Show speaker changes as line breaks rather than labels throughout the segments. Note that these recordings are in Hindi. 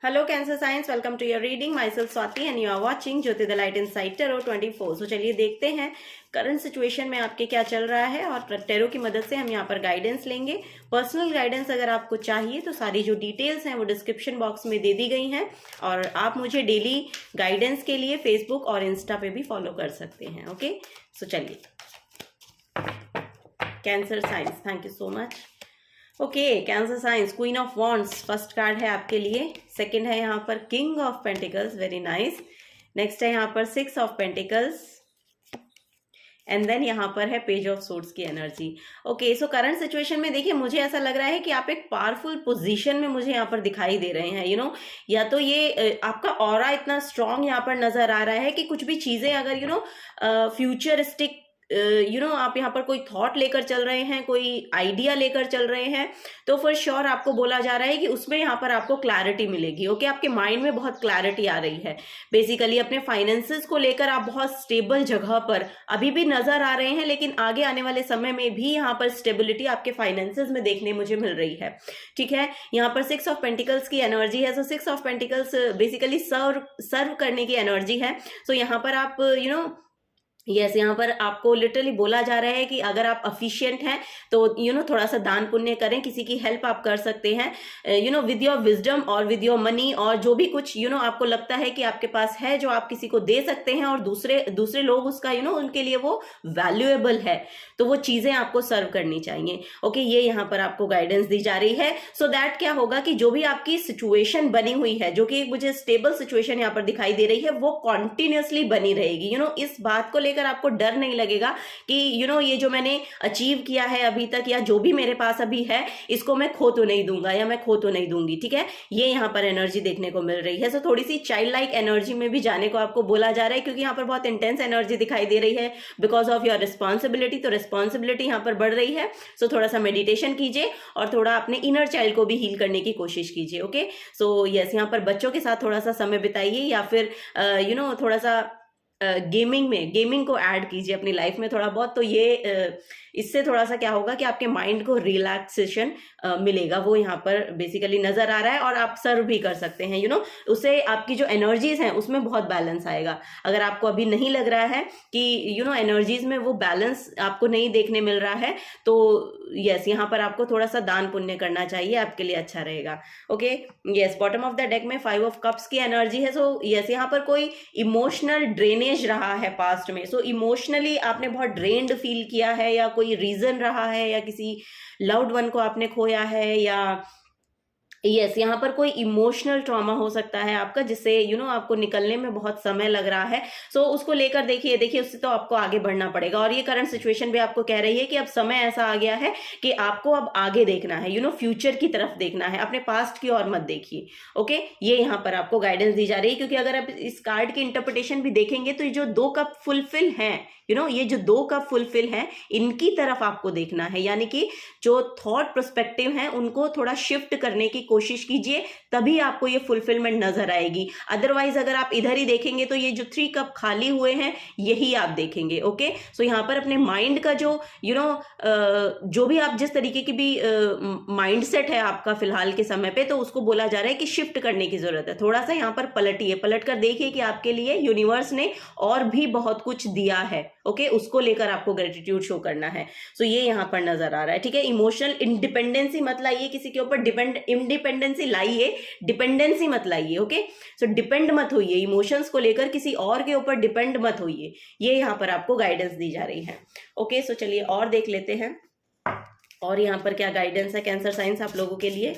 Hello Cancer signs, welcome to your reading. Myself Swati and you are watching Jyoti the light inside tarot 24। So चलिए देखते हैं करंट सिचुएशन में आपके क्या चल रहा है और टैरो की मदद से हम यहाँ पर गाइडेंस लेंगे। पर्सनल गाइडेंस अगर आपको चाहिए तो सारी जो डिटेल्स हैं वो डिस्क्रिप्शन बॉक्स में दे दी गई हैं और आप मुझे डेली गाइडेंस के लिए फेसबुक और इंस्टा पे भी फॉलो कर सकते हैं। ओके, सो चलिए cancer science, thank you so much. Okay, cancer science, queen of wands first card है आपके लिए। सेकंड है यहाँ पर king of pentacles, very nice. Next है यहाँ पर 6 ऑफ पेंटिकल्स एंड देन यहाँ पर है पेज ऑफ सोर्ड्स की energy. Okay, so current situation में देखिए मुझे ऐसा लग रहा है कि आप एक पावरफुल पोजीशन में मुझे यहाँ पर दिखाई दे रहे हैं। या तो ये आपका ऑरा इतना स्ट्रांग यहाँ पर नजर आ रहा है कि कुछ भी चीजें अगर फ्यूचरिस्टिक आप यहाँ पर कोई थॉट लेकर चल रहे हैं, कोई आइडिया लेकर चल रहे हैं, तो फॉर श्योर आपको बोला जा रहा है कि उसमें यहाँ पर आपको क्लैरिटी मिलेगी। ओके, आपके माइंड में बहुत क्लैरिटी आ रही है। बेसिकली अपने फाइनेंसेस को लेकर आप बहुत स्टेबल जगह पर अभी भी नजर आ रहे हैं, लेकिन आगे आने वाले समय में भी यहाँ पर स्टेबिलिटी आपके फाइनेंसेस में देखने मुझे मिल रही है। ठीक है, यहाँ पर 6 ऑफ पेंटिकल्स की एनर्जी है। सो 6 ऑफ पेंटिकल्स बेसिकली सर्व करने की एनर्जी है। सो यहाँ पर आप यहाँ पर आपको लिटरली बोला जा रहा है कि अगर आप अफिशिएंट हैं तो थोड़ा सा दान पुण्य करें, किसी की हेल्प आप कर सकते हैं विद योर विजडम और विद योर मनी, और जो भी कुछ आपको लगता है कि आपके पास है जो आप किसी को दे सकते हैं और दूसरे लोग उसका उनके लिए वो वैल्यूएबल है, तो वो चीजें आपको सर्व करनी चाहिए। ओके, ये यहाँ पर आपको गाइडेंस दी जा रही है। सो दैट क्या होगा कि जो भी आपकी सिचुएशन बनी हुई है, जो कि मुझे स्टेबल सिचुएशन यहाँ पर दिखाई दे रही है, वो कॉन्टिन्यूसली बनी रहेगी। इस बात को लेकर आपको डर नहीं लगेगा कि ये जो मैंने अचीव किया है अभी तक, या जो भी मेरे पास अभी है, इसको मैं खो तो नहीं दूंगा या मैं खो तो नहीं दूंगी। ठीक है, ये यहाँ पर एनर्जी देखने को मिल रही है। सो थोड़ी सी चाइल्ड लाइक एनर्जी में भी जाने को आपको बोला जा रहा है, क्योंकि यहाँ पर बहुत इंटेंस एनर्जी दिखाई दे रही है बिकॉज ऑफ योर रिस्पॉन्सिबिलिटी। तो रिस्पॉन्सिबिलिटी यहाँ पर बढ़ रही है। सो थोड़ा सा मेडिटेशन कीजिए और थोड़ा अपने इनर चाइल्ड को भी हील करने की कोशिश कीजिए। ओके, सो यस, यहाँ पर बच्चों के साथ थोड़ा सा समय बिताइए, या फिर थोड़ा सा गेमिंग को ऐड कीजिए अपनी लाइफ में थोड़ा बहुत। तो ये इससे थोड़ा सा क्या होगा कि आपके माइंड को रिलैक्सेशन मिलेगा, वो यहाँ पर बेसिकली नजर आ रहा है। और आप सर्व भी कर सकते हैं उससे आपकी जो एनर्जीज हैं उसमें बहुत बैलेंस आएगा। अगर आपको अभी नहीं लग रहा है कि एनर्जीज में वो बैलेंस आपको नहीं देखने मिल रहा है, तो यस, यहाँ पर आपको थोड़ा सा दान पुण्य करना चाहिए, आपके लिए अच्छा रहेगा। Okay, yes, bottom of the deck में 5 ऑफ कप्स की एनर्जी है। सो यस, यहाँ पर कोई इमोशनल ड्रेनेज रहा है पास्ट में। सो इमोशनली आपने बहुत ड्रेन्ड फील किया है, या कोई रीजन रहा है, या किसी लव्ड वन को आपने खोया है, या यस यहाँ पर कोई इमोशनल ट्रॉमा हो सकता है आपका, जिससे आपको निकलने में बहुत समय लग रहा है। सो उसको लेकर देखिए उससे तो आपको आगे बढ़ना पड़ेगा। और ये करंट सिचुएशन भी आपको कह रही है कि अब समय ऐसा आ गया है कि आपको अब आगे देखना है, फ्यूचर की तरफ देखना है, अपने पास्ट की ओर मत देखिए। ओके, ये यहाँ पर आपको गाइडेंस दी जा रही है, क्योंकि अगर आप इस कार्ड की इंटरप्रिटेशन भी देखेंगे तो ये जो 2 कप फुलफिल हैं, ये जो 2 कप फुलफिल हैं, इनकी तरफ आपको देखना है। यानी कि जो थॉट पर्सपेक्टिव हैं उनको थोड़ा शिफ्ट करने की कोशिश कीजिए, तभी आपको ये फुलफिलमेंट नजर आएगी। अदरवाइज अगर आप इधर ही देखेंगे तो ये जो 3 कप खाली हुए हैं यही आप देखेंगे। ओके, सो यहाँ पर अपने माइंड का जो जो भी आप जिस तरीके की भी माइंडसेट है आपका फिलहाल के समय पे, तो उसको बोला जा रहा है कि शिफ्ट करने की जरूरत है। थोड़ा सा यहाँ पर पलट कर देखिए कि आपके लिए यूनिवर्स ने और भी बहुत कुछ दिया है। ओके, उसको लेकर आपको ग्रेटिट्यूड शो करना है। सो ये यहाँ पर नजर आ रहा है। ठीक है, इमोशनल इंडिपेंडेंसी मत लाइए, किसी के ऊपर इंडिपेंडेंसी लाइए, डिपेंडेंसी मत लाइए। ओके, सो डिपेंड मत होइए, इमोशंस को लेकर किसी और के ऊपर डिपेंड मत होइए। ये यहाँ पर आपको गाइडेंस दी जा रही है। ओके, सो चलिए और देख लेते हैं और यहाँ पर क्या गाइडेंस है कैंसर साइंस आप लोगों के लिए।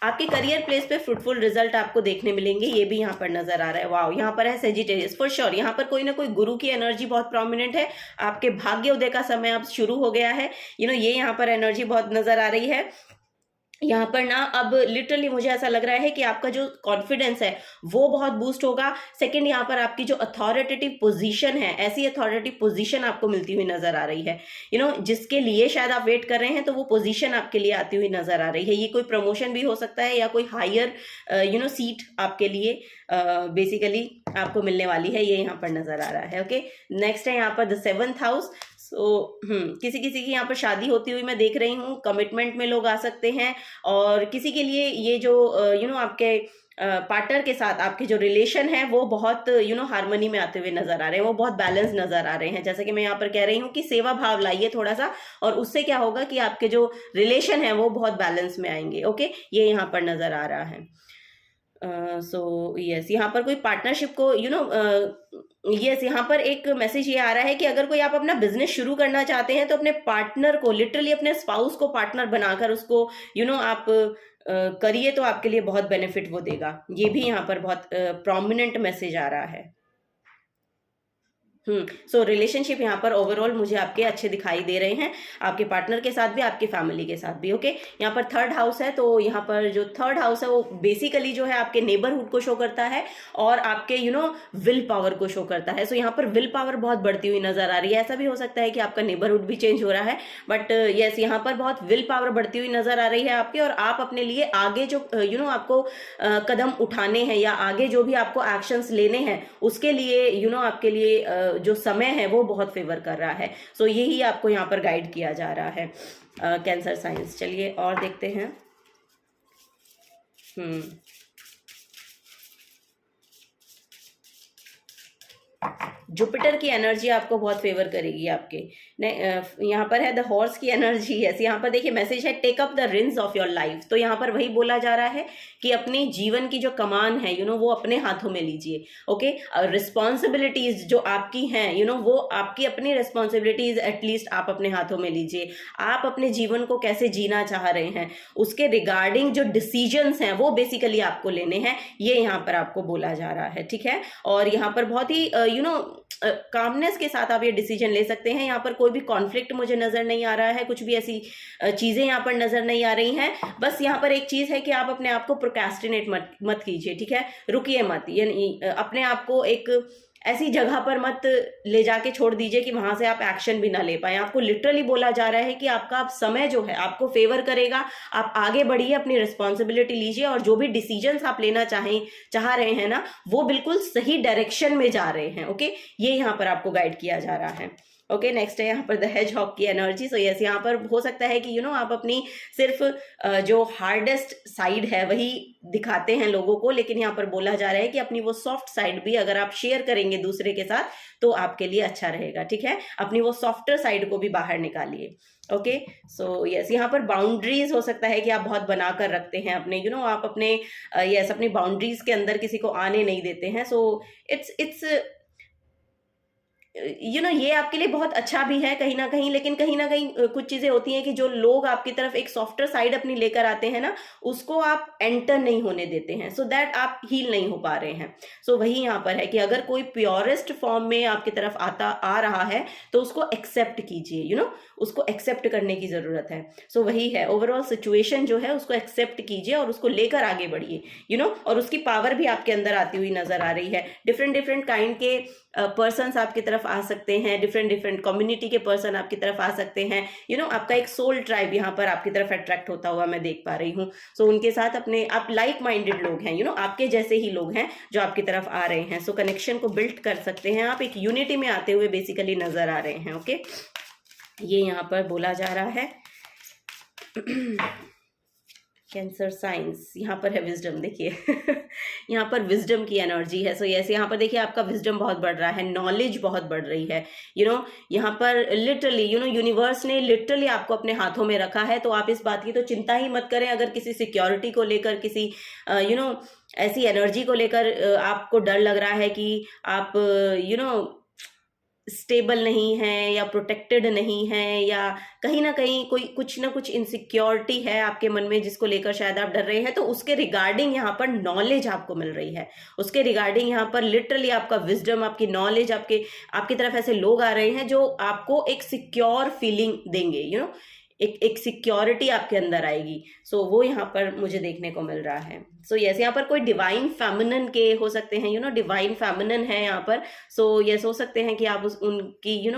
आपके करियर प्लेस पे फ्रूटफुल रिजल्ट आपको देखने मिलेंगे, ये भी यहाँ पर नजर आ रहा है। वाओ, यहाँ पर है सेजिटेरियस, फॉर श्योर यहाँ पर कोई ना कोई गुरु की एनर्जी बहुत प्रोमिनेंट है। आपके भाग्य उदय का समय अब शुरू हो गया है। ये यहाँ पर एनर्जी बहुत नजर आ रही है। यहाँ पर ना अब लिटरली मुझे ऐसा लग रहा है कि आपका जो कॉन्फिडेंस है वो बहुत बूस्ट होगा। सेकंड, यहाँ पर आपकी जो अथॉरिटेटिव पोजीशन है, ऐसी अथॉरिटेटिव पोजीशन आपको मिलती हुई नजर आ रही है। जिसके लिए शायद आप वेट कर रहे हैं, तो वो पोजीशन आपके लिए आती हुई नजर आ रही है। ये कोई प्रमोशन भी हो सकता है, या कोई हायर सीट आपके लिए बेसिकली आपको मिलने वाली है, ये यहाँ पर नजर आ रहा है। ओके, नेक्स्ट है यहाँ पर द 7th हाउस। किसी किसी की यहाँ पर शादी होती हुई मैं देख रही हूँ, कमिटमेंट में लोग आ सकते हैं, और किसी के लिए ये जो आपके पार्टनर के साथ आपके जो रिलेशन है वो बहुत हार्मनी में आते हुए नजर आ रहे हैं, वो बहुत बैलेंस नजर आ रहे हैं। जैसे कि मैं यहाँ पर कह रही हूँ कि सेवा भाव लाइए थोड़ा सा, और उससे क्या होगा कि आपके जो रिलेशन है वो बहुत बैलेंस में आएंगे। ओके, ये यहाँ पर नजर आ रहा है। यस, यहाँ पर कोई पार्टनरशिप को यस, यहाँ पर एक मैसेज ये आ रहा है कि अगर कोई आप अपना बिजनेस शुरू करना चाहते हैं तो अपने पार्टनर को, लिटरली अपने स्पाउस को पार्टनर बनाकर उसको आप करिए, तो आपके लिए बहुत बेनिफिट वो देगा। ये भी यहाँ पर बहुत प्रोमिनेंट मैसेज आ रहा है। सो रिलेशनशिप यहाँ पर ओवरऑल मुझे आपके अच्छे दिखाई दे रहे हैं, आपके पार्टनर के साथ भी, आपके फैमिली के साथ भी। ओके, यहाँ पर थर्ड हाउस है, तो यहाँ पर जो थर्ड हाउस है वो बेसिकली जो है आपके नेबरहुड को शो करता है और आपके विल पावर को शो करता है। सो यहाँ पर विल पावर बहुत बढ़ती हुई नजर आ रही है। ऐसा भी हो सकता है कि आपका नेबरहुड भी चेंज हो रहा है, बट यस, यहाँ पर बहुत विल पावर बढ़ती हुई नजर आ रही है आपके, और आप अपने लिए आगे जो आपको कदम उठाने हैं या आगे जो भी आपको एक्शंस लेने हैं उसके लिए आपके लिए जो समय है वो बहुत फेवर कर रहा है। सो यही आपको यहाँ पर गाइड किया जा रहा है कैंसर साइंस। चलिए और देखते हैं। जुपिटर की एनर्जी आपको बहुत फेवर करेगी आपके। यहाँ पर है द हॉर्स की एनर्जी है। यहाँ पर देखिए मैसेज है take up the reins of your life. तो यहाँ पर वही बोला जा रहा है कि अपने जीवन की जो कमान है वो अपने हाथों में लीजिए। ओके, रिस्पॉन्सिबिलिटीज जो आपकी हैं वो आपकी अपनी रिस्पॉन्सिबिलिटीज एटलीस्ट आप अपने हाथों में लीजिए। आप अपने जीवन को कैसे जीना चाह रहे हैं उसके रिगार्डिंग जो डिसीजंस हैं वो बेसिकली आपको लेने हैं, ये यहाँ पर आपको बोला जा रहा है। ठीक है, और यहाँ पर बहुत ही कामनेस के साथ आप ये डिसीजन ले सकते हैं। यहाँ पर कोई भी कॉन्फ्लिक्ट मुझे नजर नहीं आ रहा है, कुछ भी ऐसी चीजें यहाँ पर नजर नहीं आ रही हैं। बस यहाँ पर एक चीज है कि आप अपने आप को प्रोक्रेस्टिनेट मत कीजिए। ठीक है, रुकिए मत, यानी अपने आप को एक ऐसी जगह पर मत ले जाके छोड़ दीजिए कि वहां से आप एक्शन भी ना ले पाए। आपको लिटरली बोला जा रहा है कि आपका समय जो है आपको फेवर करेगा। आप आगे बढ़िए, अपनी रिस्पॉन्सिबिलिटी लीजिए, और जो भी डिसीजंस आप लेना चाह रहे हैं ना वो बिल्कुल सही डायरेक्शन में जा रहे हैं। ओके, ये यहाँ पर आपको गाइड किया जा रहा है। ओके, नेक्स्ट है यहाँ पर द हेजहॉग की एनर्जी। सो यस, यहाँ पर हो सकता है कि आप अपनी सिर्फ जो हार्डेस्ट साइड है वही दिखाते हैं लोगों को, लेकिन यहाँ पर बोला जा रहा है कि अपनी वो सॉफ्ट साइड भी अगर आप शेयर करेंगे दूसरे के साथ तो आपके लिए अच्छा रहेगा। ठीक है, अपनी वो सॉफ्टर साइड को भी बाहर निकालिए। ओके, सो यस, यहाँ पर बाउंड्रीज हो सकता है कि आप बहुत बनाकर रखते हैं अपने आप अपने यस अपनी बाउंड्रीज के अंदर किसी को आने नहीं देते हैं। सो इट्स ये आपके लिए बहुत अच्छा भी है कहीं ना कहीं, लेकिन कहीं ना कहीं कुछ चीजें होती हैं कि जो लोग आपकी तरफ एक सॉफ्टर साइड अपनी लेकर आते हैं ना उसको आप एंटर नहीं होने देते हैं, सो दैट आप हील नहीं हो पा रहे हैं। सो वही यहाँ पर है कि अगर कोई प्योरेस्ट फॉर्म में आपकी तरफ आ रहा है तो उसको एक्सेप्ट कीजिए, उसको एक्सेप्ट करने की जरूरत है। सो वही है, ओवरऑल सिचुएशन जो है उसको एक्सेप्ट कीजिए और उसको लेकर आगे बढ़िए, और उसकी पावर भी आपके अंदर आती हुई नजर आ रही है। डिफरेंट काइंड के पर्सन्स आपकी तरफ आ सकते हैं, डिफरेंट कम्युनिटी के पर्सन आपकी तरफ आ सकते हैं। आपका एक सोल ट्राइब यहाँ पर आपकी तरफ अट्रैक्ट होता हुआ मैं देख पा रही हूँ। सो उनके साथ आप लाइक माइंडेड लोग हैं, आपके जैसे ही लोग हैं जो आपकी तरफ आ रहे हैं। सो कनेक्शन को बिल्ड कर सकते हैं आप, एक यूनिटी में आते हुए बेसिकली नजर आ रहे हैं। ओके, ये यहाँ पर बोला जा रहा है। कैंसर साइंस यहाँ पर है विजडम। देखिए यहाँ पर विजडम की एनर्जी है। सो यस, यहाँ पर देखिए आपका विजडम बहुत बढ़ रहा है, नॉलेज बहुत बढ़ रही है। यहाँ पर लिटरली यूनिवर्स ने लिटरली आपको अपने हाथों में रखा है। तो आप इस बात की तो चिंता ही मत करें। अगर किसी सिक्योरिटी को लेकर, किसी ऐसी एनर्जी को लेकर आपको डर लग रहा है कि आप स्टेबल नहीं है या प्रोटेक्टेड नहीं है, या कहीं ना कहीं कुछ ना कुछ इनसिक्योरिटी है आपके मन में जिसको लेकर शायद आप डर रहे हैं, तो उसके रिगार्डिंग यहाँ पर नॉलेज आपको मिल रही है। उसके रिगार्डिंग यहाँ पर लिटरली आपका विजडम, आपकी नॉलेज, आपकी तरफ ऐसे लोग आ रहे हैं जो आपको एक सिक्योर फीलिंग देंगे, एक सिक्योरिटी आपके अंदर आएगी। सो वो यहाँ पर मुझे देखने को मिल रहा है। सो यस, यहाँ पर कोई डिवाइन फेमिनिन के हो सकते हैं, डिवाइन फेमिनिन है यहाँ पर। सो यस, हो सकते हैं कि आप उनकी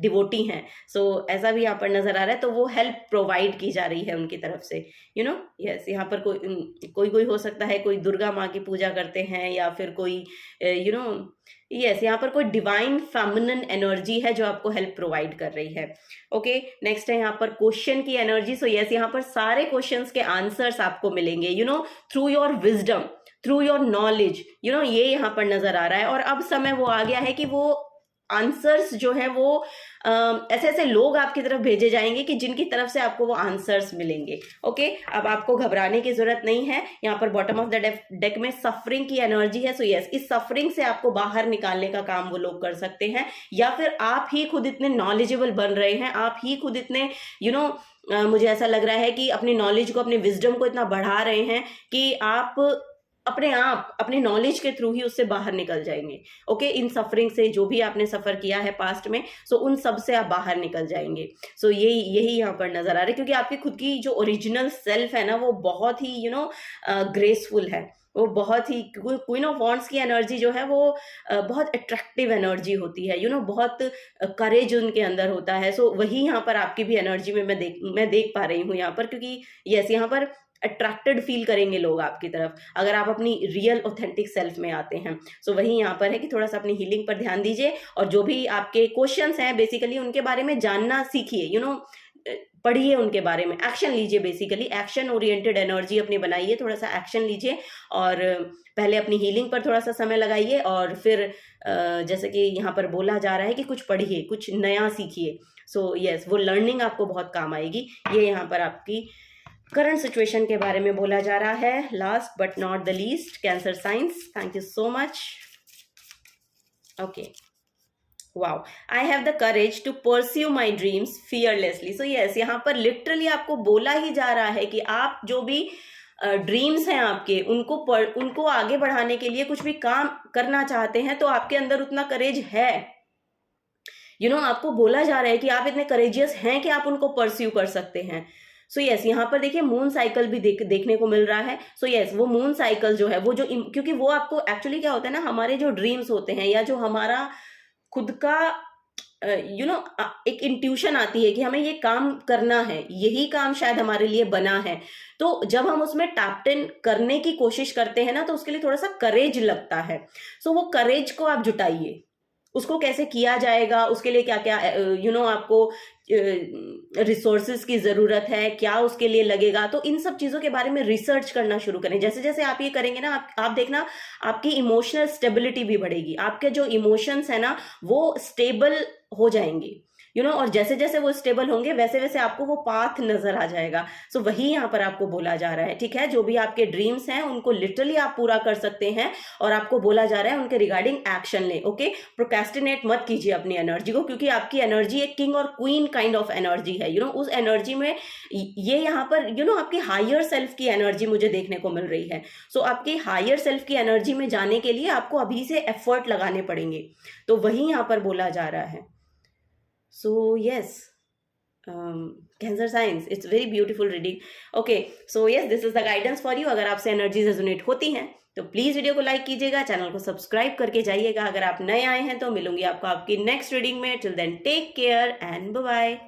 डिवोटी हैं। सो ऐसा भी यहाँ पर नजर आ रहा है। तो वो हेल्प प्रोवाइड की जा रही है उनकी तरफ से, यस। यहाँ पर कोई हो सकता है कोई दुर्गा माँ की पूजा करते हैं, या फिर कोई यस, यहाँ पर कोई डिवाइन फेमिनिन एनर्जी है जो आपको हेल्प प्रोवाइड कर रही है। ओके, नेक्स्ट है यहाँ पर क्वेश्चन की एनर्जी। सो यस, यहाँ पर सारे क्वेश्चंस के आंसर्स आपको मिलेंगे, you know, through your wisdom, through your knowledge, you know, ये यहाँ पर नजर आ रहा है। और अब समय वो आ गया है कि वो आंसर्स जो है वो ऐसे ऐसे लोग आपकी तरफ भेजे जाएंगे कि जिनकी तरफ से आपको वो आंसर्स मिलेंगे। ओके, अब आपको घबराने की जरूरत नहीं है। यहाँ पर बॉटम ऑफ द डेक में सफरिंग की एनर्जी है। सो यस, इस सफरिंग से आपको बाहर निकालने का काम वो लोग कर सकते हैं, या फिर आप ही खुद इतने नॉलेजेबल बन रहे हैं, आप ही खुद इतने यू नो मुझे ऐसा लग रहा है कि अपनी नॉलेज को, अपने विजडम को इतना बढ़ा रहे हैं कि आप अपने आप अपनी नॉलेज के थ्रू ही उससे बाहर निकल जाएंगे। ओके, इन सफरिंग से, जो भी आपने सफर किया है पास्ट में, सो उन सब से आप बाहर निकल जाएंगे। सो यही यहाँ पर नजर आ रहा है, क्योंकि आपकी खुद की जो ओरिजिनल सेल्फ है ना, वो बहुत ही यू नो ग्रेसफुल है, वो बहुत ही, क्वीन ऑफ वॉन्ड्स की एनर्जी जो है वो बहुत अट्रैक्टिव एनर्जी होती है, यू नो, बहुत करेज उनके अंदर होता है। सो वही यहाँ पर आपकी भी एनर्जी में मैं देख पा रही हूँ यहाँ पर, क्योंकि यस, यहाँ पर अट्रैक्टेड फील करेंगे लोग आपकी तरफ अगर आप अपनी रियल ऑथेंटिक सेल्फ में आते हैं। सो वही यहाँ पर है कि थोड़ा सा अपनी हीलिंग पर ध्यान दीजिए, और जो भी आपके क्वेश्चंस हैं बेसिकली उनके बारे में जानना सीखिए, यू नो, पढ़िए उनके बारे में, एक्शन लीजिए, बेसिकली एक्शन ओरिएंटेड एनर्जी अपनी बनाइए, थोड़ा सा एक्शन लीजिए, और पहले अपनी हीलिंग पर थोड़ा सा समय लगाइए, और फिर जैसे कि यहाँ पर बोला जा रहा है कि कुछ पढ़िए, कुछ नया सीखिए। सो यस, वो लर्निंग आपको बहुत काम आएगी। ये यहाँ पर आपकी करंट सिचुएशन के बारे में बोला जा रहा है। Last but not the least, cancer science, thank you so much. Okay, wow, I have the courage to pursue my dreams fearlessly. So yes, यहाँ पर लिटरली आपको बोला ही जा रहा है कि आप जो भी ड्रीम्स हैं आपके, उनको आगे बढ़ाने के लिए कुछ भी काम करना चाहते हैं, तो आपके अंदर उतना करेज है, यू नो, आपको बोला जा रहा है कि आप इतने करेजियस हैं कि आप उनको परस्यू कर सकते हैं। सो यस, यहाँ पर देखिए मून साइकिल भी देखने को मिल रहा है। सो यस, वो मून साइकिल जो है वो जो, क्योंकि वो आपको एक्चुअली क्या होता है ना, हमारे जो ड्रीम्स होते हैं या जो हमारा खुद का यू नो एक इंट्यूशन आती है कि हमें ये काम करना है, यही काम शायद हमारे लिए बना है, तो जब हम उसमें टैप इन करने की कोशिश करते हैं ना, तो उसके लिए थोड़ा सा करेज लगता है। सो वो करेज को आप जुटाइए, उसको कैसे किया जाएगा, उसके लिए क्या क्या यू नो आपको रिसोर्सेज की जरूरत है, क्या उसके लिए लगेगा, तो इन सब चीजों के बारे में रिसर्च करना शुरू करें। जैसे जैसे आप ये करेंगे ना, आप देखना आपकी इमोशनल स्टेबिलिटी भी बढ़ेगी, आपके जो इमोशंस है ना वो स्टेबल हो जाएंगे, यू नो, और जैसे जैसे वो स्टेबल होंगे वैसे वैसे आपको वो पाथ नजर आ जाएगा। सो वही यहाँ पर आपको बोला जा रहा है, ठीक है, जो भी आपके ड्रीम्स हैं उनको लिटरली आप पूरा कर सकते हैं, और आपको बोला जा रहा है उनके रिगार्डिंग एक्शन लें। ओके, प्रोक्रेस्टिनेट मत कीजिए अपनी एनर्जी को, क्योंकि आपकी एनर्जी एक किंग और क्वीन काइंड ऑफ एनर्जी है, यू नो, उस एनर्जी में ये यहाँ पर यू नो आपकी हायर सेल्फ की एनर्जी मुझे देखने को मिल रही है। सो आपकी हायर सेल्फ की एनर्जी में जाने के लिए आपको अभी से एफर्ट लगाने पड़ेंगे, तो वही यहाँ पर बोला जा रहा है। So yes, Cancer signs, it's very beautiful reading. Okay, so yes, this is the guidance for you. अगर आपसे एनर्जीज रेजोनेट होती हैं तो प्लीज वीडियो को लाइक कीजिएगा, चैनल को सब्सक्राइब करके जाइएगा। अगर आप नए आए हैं तो मिलूंगी आपको आपकी नेक्स्ट रीडिंग में। Till then take care and bye bye.